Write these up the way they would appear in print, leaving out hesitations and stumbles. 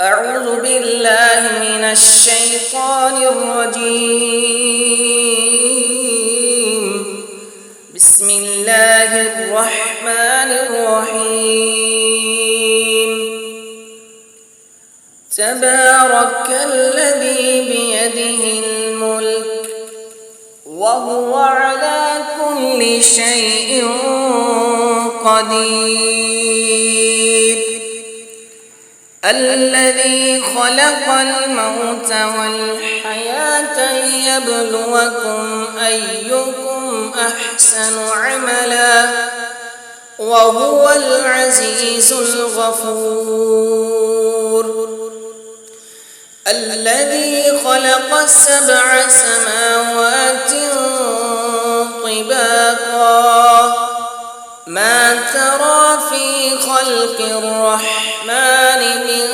أعوذ بالله من الشيطان الرجيم. بسم الله الرحمن الرحيم. تبارك الذي بيده الملك وهو على كل شيء قدير. الذي خلق الموت والحياة ليبلوكم أيكم أحسن عملا وهو العزيز الغفور. الذي خلق 7 سماوات طباقا ما ترى في خلق الرحمن من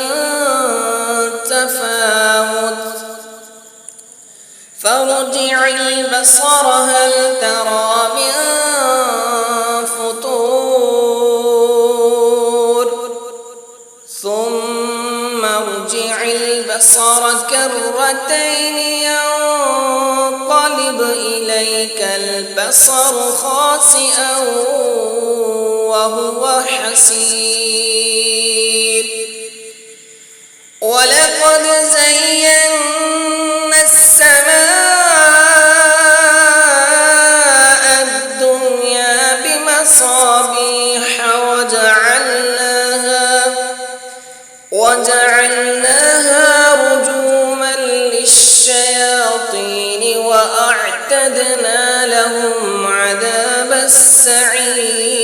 تفاوت فارجع البصر هل ترى من فطور ثم ارجع البصر كرتين ينقلب إليك البصر خاسئا وهو حسير. ولقد زينا السماء الدنيا بمصابيح وجعلناها رجوما للشياطين وأعتدنا لهم عذاب السعير.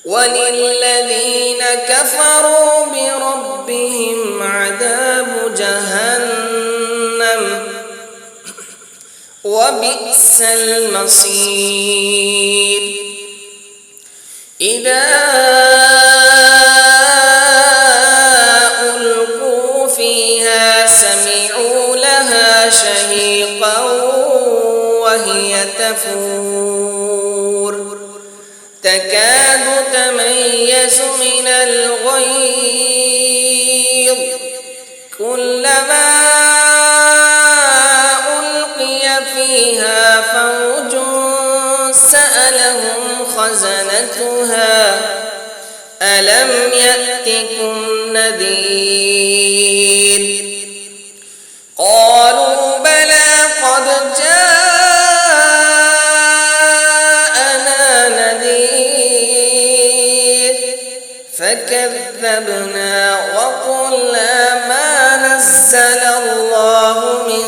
وللذين كفروا بربهم عذاب جهنم وبئس المصير. إذا ألقوا فيها سمعوا لها شهيقا وهي تفور تكاد تميز من الغيظ كلما ألقي فيها فوج سألهم خزنتها ألم يأتكم نذير قالوا بلى قد جاءنا نذير فكذبنا وقلنا ما نزل الله من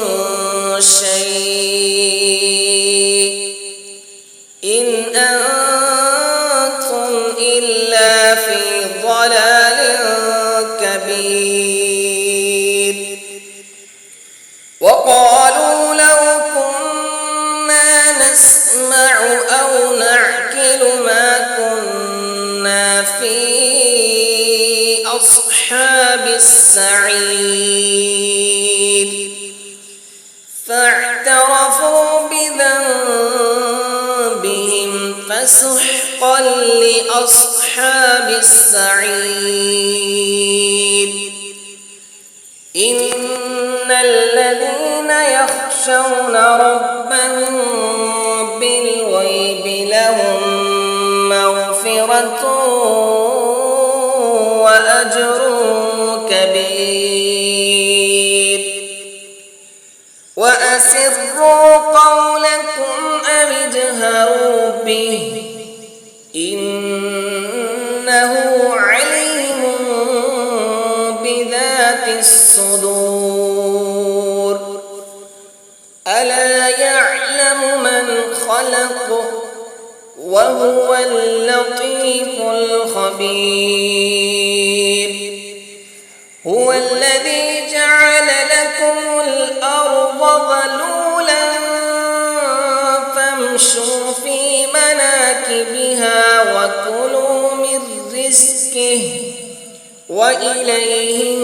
شيء إن أنتم إلا في ضلال كبير. وقالوا لو كنا نسمع أو نعقل ما كنا في أصحاب السعير فاعترفوا بذنبهم فسحقا لأصحاب السعير. إن الذين يخشون ربهم بالغيب لهم مغفرة وأجر كبير. وأسروا قولكم أو اجهروا به إنه عليم بذات الصدور. ألا يعلم من خلق وهو اللطيف الخبير. هو الذي جعل لكم الأرض ذلولا فامشوا في مناكبها وكلوا من رزقه وإليه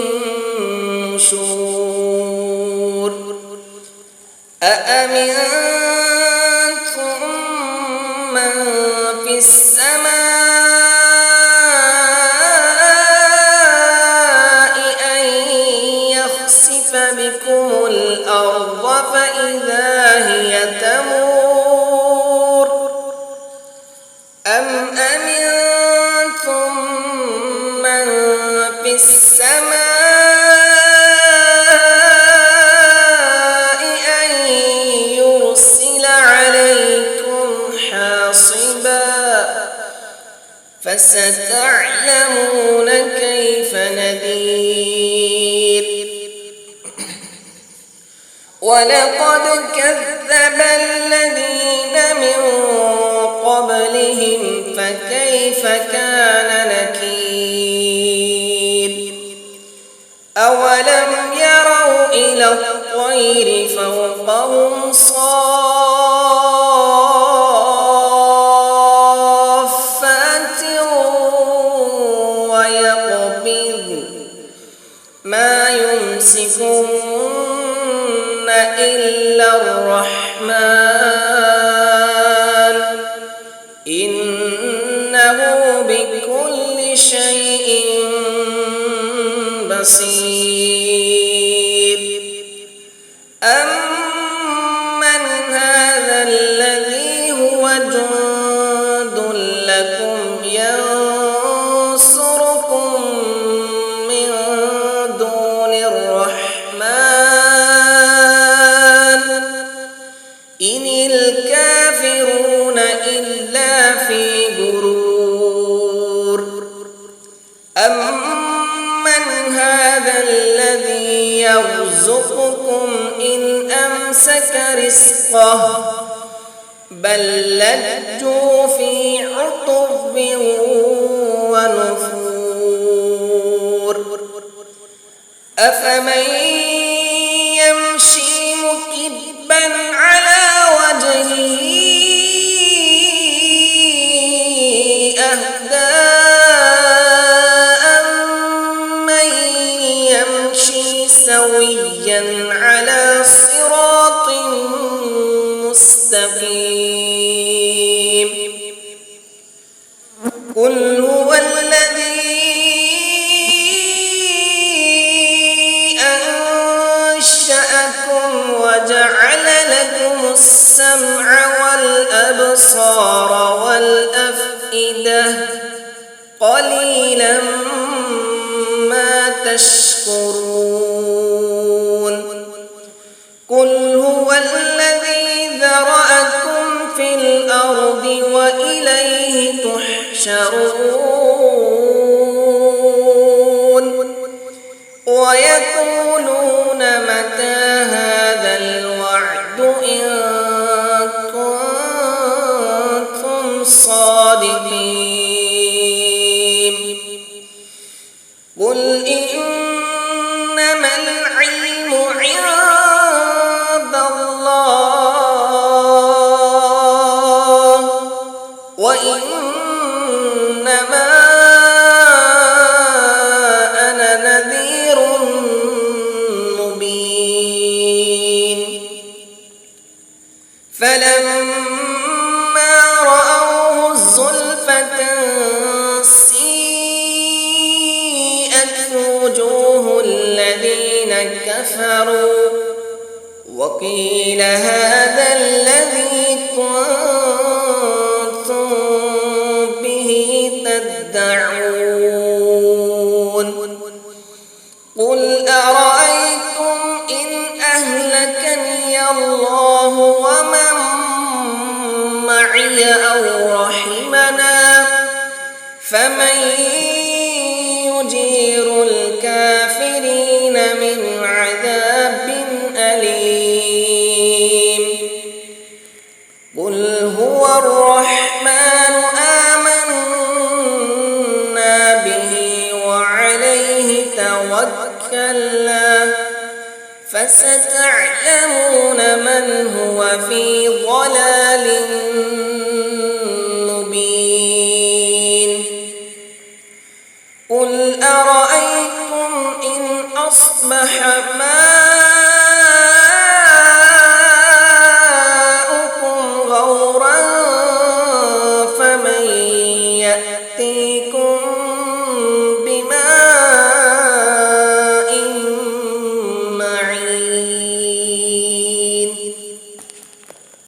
النشور. أأمنتم من في السماء السماء أن يرسل عليكم حاصبا فستعلمون كيف نذير ولقد كذب الذين من قبلهم فكيف كان نكير أولم يروا إلى الطير فوقهم صافات ويقبضن ما يمسكهن إلا الرحمن إنه بكل شيء بصير أمن هذا الذي هو جند لكم ينصركم من دون الرحمن إن الكافرون إلا في غرور أمن هذا الذي يرزقكم إن أمسك رزقه بل لجوا في عتب ونفور أفمن يمشي مكبا على وجهه أهدى أمن يمشي سويا على صراط مستقيم قل هو الذي أنشأكم وجعل لكم السمع والأبصار والأفئدة قليلا ما تشكرون قل هو الذي ذرأكم في الأرض وإليه تحشرون ويقولون متى هذا الوعد إن كنتم صادقين قل إنما العلم عند الله وإنما أنا نذير مبين فلما رأوه زلفة سيئت وجوه الذين كفروا وقيل هذا الذي كنتم به تدعون قل أرأيتم إن أهلكني الله ومن معي أو رحمنا فمن يجير الكافرين من عذاب أليم قل هو الرحمن آمنا به وعليه توكلنا فستعلمون من هو في ضلال مبين قل أرأيتم إن أصبح ماؤكم